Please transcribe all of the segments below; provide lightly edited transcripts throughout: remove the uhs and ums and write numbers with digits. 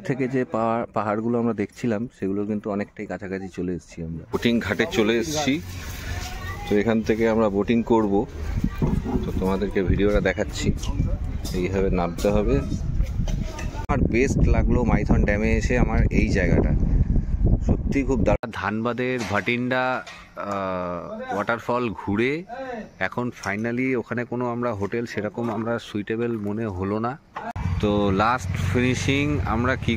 থেকে যে পাহাড়গুলো আমরা দেখছিলাম সেগুলো কিন্তু অনেকটাই কাছাকাছি চলে এসেছি। আমরা বোটিং ঘাটে চলে এসেছি। তো এখান থেকে আমরা বোটিং করব। তো তোমাদেরকে ভিডিওটা দেখাচ্ছি। এইভাবে নামতে হবে। আমার বেস্ট লাগলো মাইথন ড্যামে এসে আমার এই জায়গাটা সত্যি খুব ধানবাদের ভাটিন্ডা ওয়াটারফল ঘুরে এখন ফাইনালি ওখানে কোনো আমরা হোটেল সেরকম আমরা সুইটেবল মনে হলো না। তো লাস্ট ফিনিশিং আমরা কি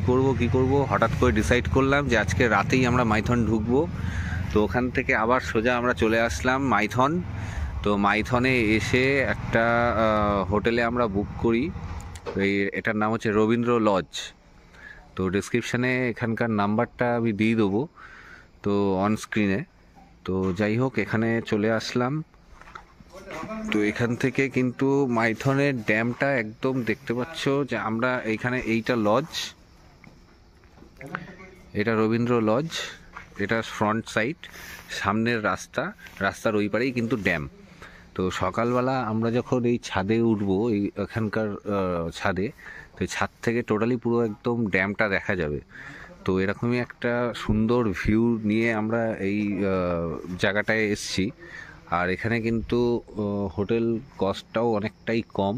করব হঠাৎ করে ডিসাইড করলাম যে আজকে রাতেই আমরা মাইথন ঢুকবো। তো ওখান থেকে আবার সোজা আমরা চলে আসলাম মাইথন। তো মাইথনে এসে একটা হোটেলে আমরা বুক করি। এটার নাম হচ্ছে রবীন্দ্র লজ। তো ডিসক্রিপশানে এখানকার নাম্বারটা আমি দিয়ে দেবো তো অন স্ক্রিনে। তো যাই হোক এখানে চলে আসলাম। তো এখান থেকে কিন্তু মাইথনের ড্যামটা একদম দেখতে পাচ্ছ যে আমরা এইখানে এইটা লজ, এটা রবীন্দ্র লজ, এটা ফ্রন্ট সাইড, সামনের রাস্তার ওই পারেই কিন্তু ড্যাম। তো সকালবেলা আমরা যখন এই ছাদে উঠবো, এই এখানকার ছাদে, তো ছাদ থেকে টোটালি পুরো একদম ড্যামটা দেখা যাবে। তো এরকমই একটা সুন্দর ভিউ নিয়ে আমরা এই জায়গাটায় এসছি। আর এখানে কিন্তু হোটেল কস্টটাও অনেকটাই কম।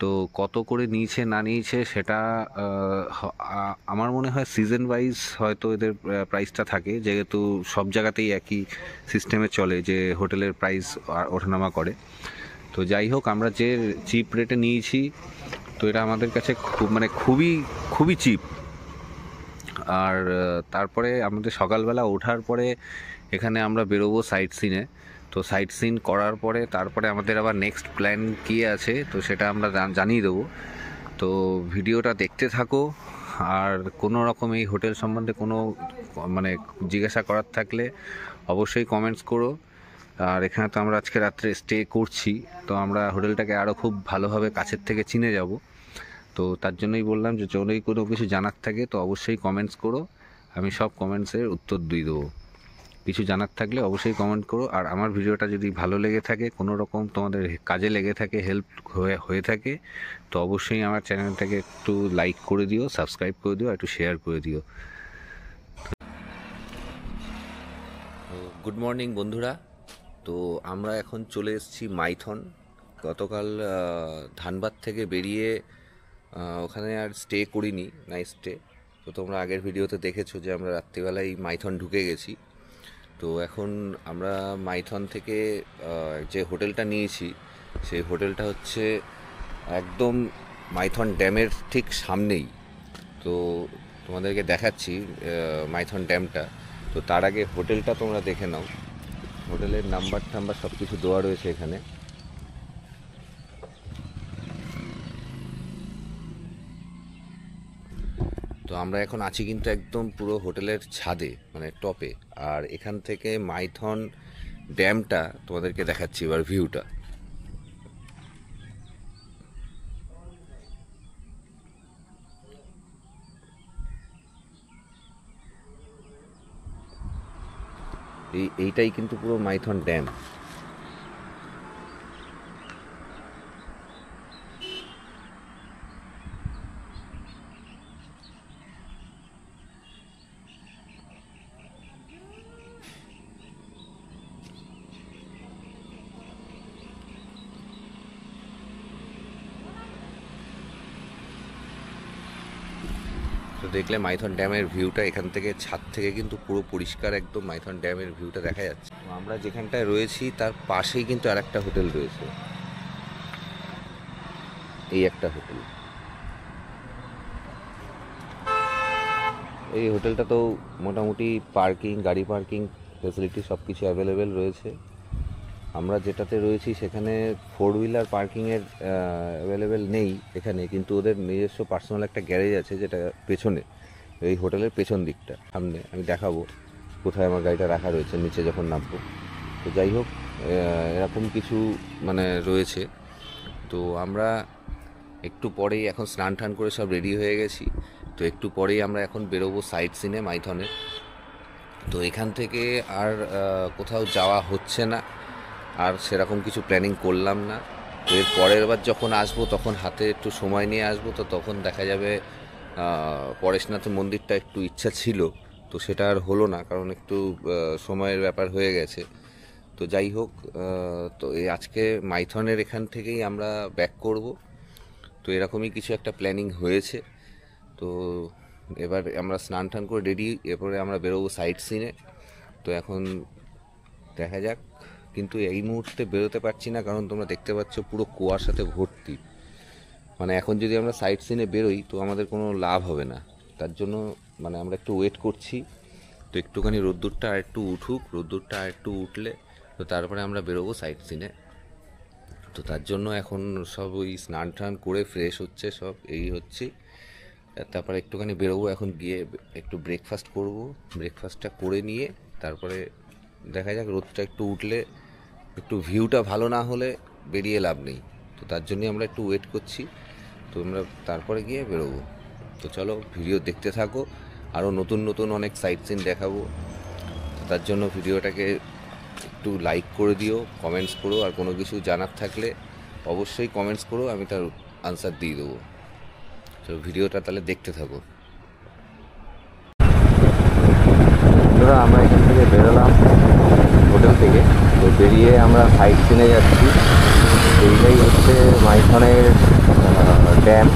তো কত করে নিয়েছে না নিয়েছে সেটা আমার মনে হয় সিজন ওয়াইজ হয়তো এদের প্রাইসটা থাকে, যেহেতু সব জায়গাতেই একই সিস্টেমে চলে যে হোটেলের প্রাইস ওঠানামা করে। তো যাই হোক আমরা যে চিপ রেটে নিয়েছি, তো এটা আমাদের কাছে খুবই চিপ। আর তারপরে আমাদের সকালবেলা ওঠার পরে এখানে আমরা বেরোবো সাইট সিনে। তো সাইট সিন করার পরে তারপরে আমাদের আবার নেক্সট প্ল্যান কী আছে তো সেটা আমরা জানিয়ে দেবো। তো ভিডিওটা দেখতে থাকো। আর কোনো রকম এই হোটেল সম্বন্ধে কোনো জিজ্ঞাসা করার থাকলে অবশ্যই কমেন্টস করো। আর এখানে তো আমরা আজকে রাত্রে স্টে করছি, তো আমরা হোটেলটাকে আরও খুব ভালোভাবে কাছের থেকে চিনে যাব। তো তার জন্যই বললাম যে যদি কোনো কিছু জানার থাকে তো অবশ্যই কমেন্টস করো, আমি সব কমেন্টসের উত্তর দিয়ে দেবো। কিছু জানার থাকলে অবশ্যই কমেন্ট করো। আর আমার ভিডিওটা যদি ভালো লেগে থাকে, কোনো রকম তোমাদের কাজে লেগে থাকে, হেল্প হয়ে থাকে, তো অবশ্যই আমার চ্যানেলটাকে একটু লাইক করে দিও, সাবস্ক্রাইব করে দিও, একটু শেয়ার করে দিও। গুড মর্নিং বন্ধুরা। তো আমরা এখন চলে এসেছি মাইথন। গতকাল ধানবাদ থেকে বেরিয়ে ওখানে আর স্টে করিনি, নাইট স্টে। তো তোমরা আগের ভিডিওতে দেখেছো যে আমরা রাত্রিবেলায় মাইথন ঢুকে গেছি। তো এখন আমরা মাইথন থেকে যে হোটেলটা নিয়েছি সেই হোটেলটা হচ্ছে একদম মাইথন ড্যামের ঠিক সামনেই। তো তোমাদেরকে দেখাচ্ছি মাইথন ড্যামটা। তো তার আগে হোটেলটা তোমরা দেখে নাও। হোটেলের নাম্বার সব কিছু দেওয়া রয়েছে এখানে। তো আমরা এখন আছি কিন্তু একদম পুরো হোটেলের ছাদে, টপে। আর এখান থেকে মাইথন ড্যামটা তোমাদেরকে দেখাচ্ছি এবার ভিউটা। এইটাই কিন্তু পুরো মাইথন ড্যাম। তো দেখলে মাইথন ড্যামের ভিউটা এখান থেকে ছাদ থেকে কিন্তু পুরো পরিষ্কার একদম মাইথন ড্যামের ভিউটা দেখা যাচ্ছে। আমরা যেখানটায় রয়েছি তার পাশেই কিন্তু আরেকটা হোটেল রয়েছে, এই একটা হোটেল। এই হোটেলটা তো মোটামুটি গাড়ি পার্কিং ফেসিলিটি সব কিছু অ্যাভেলেবেল রয়েছে। আমরা যেটাতে রয়েছি সেখানে 4 হুইলার পার্কিংয়ের অ্যাভেলেবেল নেই এখানে, কিন্তু ওদের নিজস্ব পার্সোনাল একটা গ্যারেজ আছে যেটা পেছনে, এই হোটেলের পেছন দিকটা। সামনে আমি দেখাবো কোথায় আমার গাড়িটা রাখা রয়েছে নিচে যখন নামবো। তো যাই হোক এরকম কিছু রয়েছে। তো আমরা একটু পরেই এখন স্নান টান করে সব রেডি হয়ে গেছি। তো একটু পরেই আমরা এখন বেরোবো সাইট সিনে মাইথনের। তো এখান থেকে আর কোথাও যাওয়া হচ্ছে না, আর সেরকম কিছু প্ল্যানিং করলাম না। তো এর পরের বার যখন আসবো তখন হাতে একটু সময় নিয়ে আসবো, তো তখন দেখা যাবে পরেশনাথ মন্দিরটা একটু ইচ্ছা ছিল, তো সেটা আর হলো না, কারণ একটু সময়ের ব্যাপার হয়ে গেছে। তো যাই হোক, তো এই আজকে মাইথনের এখান থেকেই আমরা ব্যাক করব। তো এরকমই কিছু একটা প্ল্যানিং হয়েছে। তো এবার আমরা স্নান টান করে রেডি, এরপরে আমরা বেরোবো সাইট সিনে। তো এখন দেখা যাক, কিন্তু এই মুহূর্তে বেরোতে পারছি না, কারণ তোমরা দেখতে পাচ্ছ পুরো কুয়াশাতে ভর্তি। মানে এখন যদি আমরা সাইট সিনে বেরোই তো আমাদের কোনো লাভ হবে না, তার জন্য মানে আমরা একটু ওয়েট করছি। তো একটুখানি রোদ্দুরটা আর একটু উঠুক, রোদ্দুরটা আর একটু উঠলে তো তারপরে আমরা বেরোবো সাইট সিনে। তো তার জন্য এখন সব ওই স্নান টান করে ফ্রেশ হচ্ছে, সব এই হচ্ছে। তারপরে একটুখানি বেরোবো, এখন গিয়ে একটু ব্রেকফাস্ট করব। ব্রেকফাস্টটা করে নিয়ে তারপরে দেখা যাক, রোদটা একটু উঠলে, একটু ভিউটা ভালো না হলে বেরিয়ে লাভ নেই। তো তার জন্যই আমরা একটু ওয়েট করছি। তো আমরা তারপরে গিয়ে বেরোবো। তো চলো ভিডিও দেখতে থাকো, আরও নতুন নতুন অনেক সাইট সিন দেখাবো। তো তার জন্য ভিডিওটাকে একটু লাইক করে দিও, কমেন্টস করো, আর কোনো কিছু জানার থাকলে অবশ্যই কমেন্টস করো, আমি তার আনসার দিয়ে দেবো। তো ভিডিওটা তাহলে দেখতে থাকো। আমরা এখান থেকে বেরোলাম হোটেল থেকে। তো বেরিয়ে আমরা সাইট সিনে যাচ্ছি। এইটাই হচ্ছে মাইথনের ড্যাম।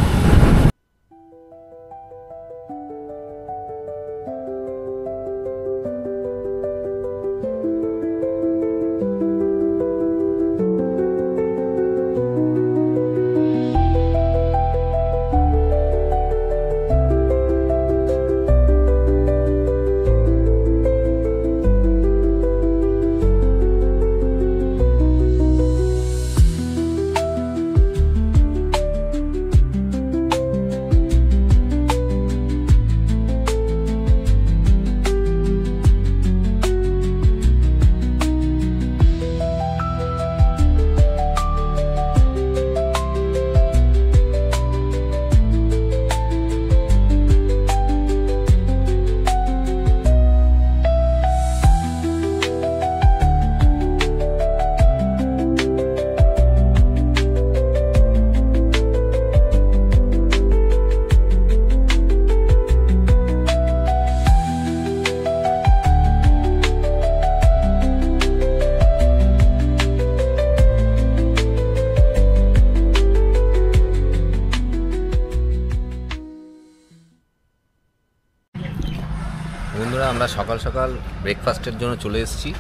বন্ধুরা, আমরা সকাল সকাল ব্রেকফাস্টের জন্য চলে এসেছি।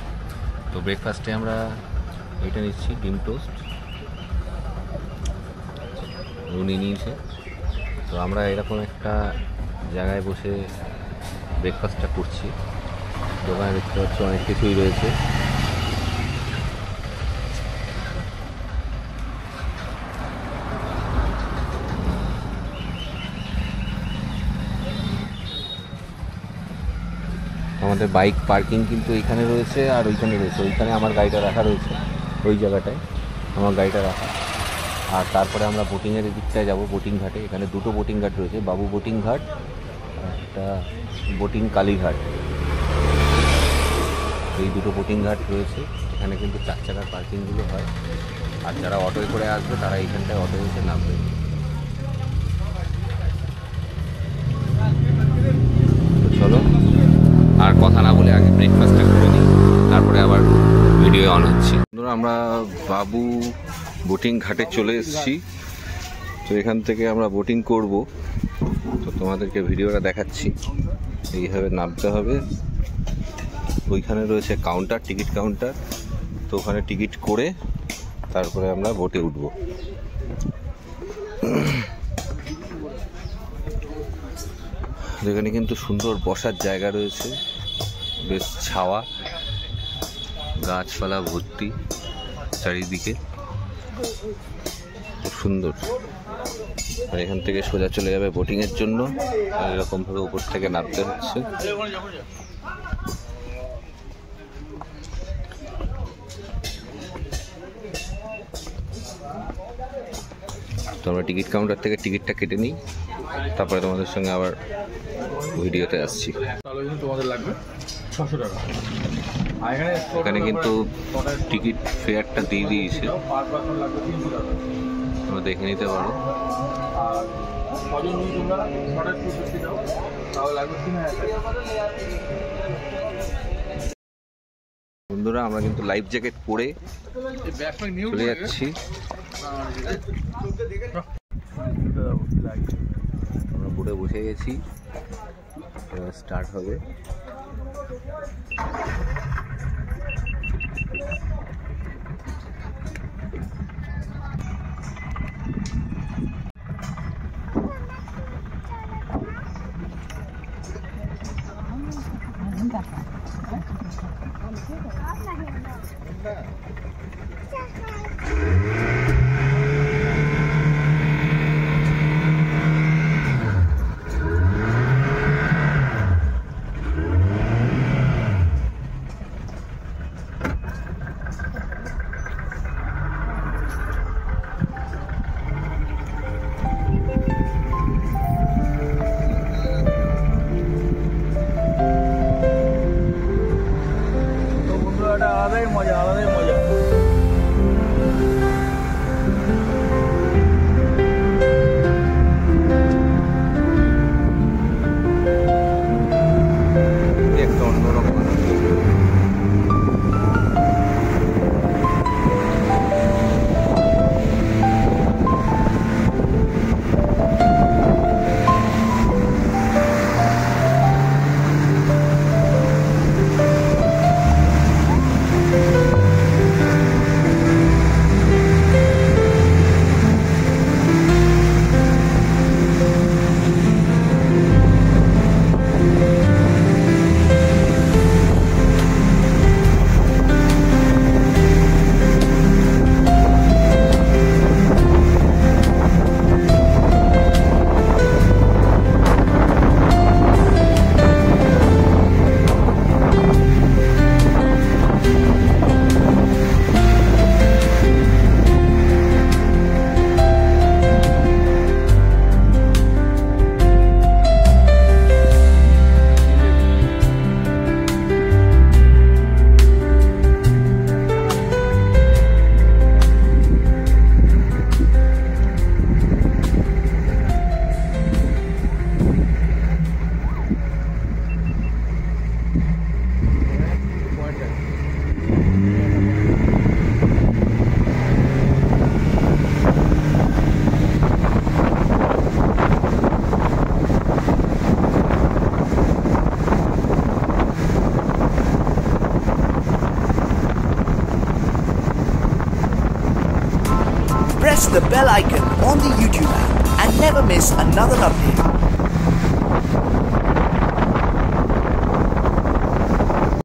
তো ব্রেকফাস্টে আমরা এটা নিচ্ছি, ডিম টোস্ট উনি নিয়েছে। তো আমরা এরকম একটা জায়গায় বসে ব্রেকফাস্টটা করছি। দোকানে দেখতে পাচ্ছি অনেক কিছুই রয়েছে। আমাদের বাইক পার্কিং কিন্তু এইখানে রয়েছে, আর ওইখানে রয়েছে। ওইখানে আমার গাড়িটা রাখা রয়েছে, ওই জায়গাটায় আমার গাড়িটা রাখা। আর তারপরে আমরা বোটিংয়ের দিকটায় যাব, বোটিং ঘাটে। এখানে দুটো বোটিং ঘাট রয়েছে, বাবু বোটিং ঘাট আর একটা বোটিং কালীঘাট। এই দুটো বোটিং ঘাট রয়েছে। এখানে কিন্তু 4 চাকার পার্কিংগুলো হয়। আর যারা অটোয় করে আসবে তারা এইখানটায় অটো এসে নামবে। তো চলো আর কথা না বলে আগে ব্রেকফাস্টটা করে নিই, তারপরে আবার ভিডিও অন হচ্ছে। আমরা বাবু বোটিং ঘাটে চলে এসেছি। তো এখান থেকে আমরা বোটিং করব। তো তোমাদেরকে ভিডিওটা দেখাচ্ছি। এইভাবে নামতে হবে। ওইখানে রয়েছে কাউন্টার, টিকিট কাউন্টার। তো ওখানে টিকিট করে তারপরে আমরা বোটে উঠব। এখানে কিন্তু সুন্দর বসার জায়গা রয়েছে, বেশ ছাওয়া, গাছপালা ভর্তি চারিদিকে, খুব সুন্দর। আর এখান থেকে সোজা চলে যাবে বোটিংয়ের জন্য। আর এরকমভাবে উপর থেকে নামতে হচ্ছে। তো আমরা টিকিট কাউন্টার থেকে টিকিটটা কেটে নিই, তারপরে তোমাদের সঙ্গে আবার ভিডিওতে আসছি। তোমাদের লাগবে 600 টাকা। এখানে কিন্তু টিকিট ফেয়ারটা দিয়ে দিয়েছে, তোমরা দেখে নিতে পারো। ছজন যদি তোমরা হঠাৎ করে বেশি দাও তাহলে লাগবে 3000 টাকা। বন্ধুরা আমরা কিন্তু লাইফ জ্যাকেট পরে চলে যাচ্ছি। আমরা বোটে বসে গেছি, এবার স্টার্ট হবে। আলাদাই মজা, আলাদাই মজা। একটা অন্যরকম Press the bell icon on the YouTube app and never miss another update.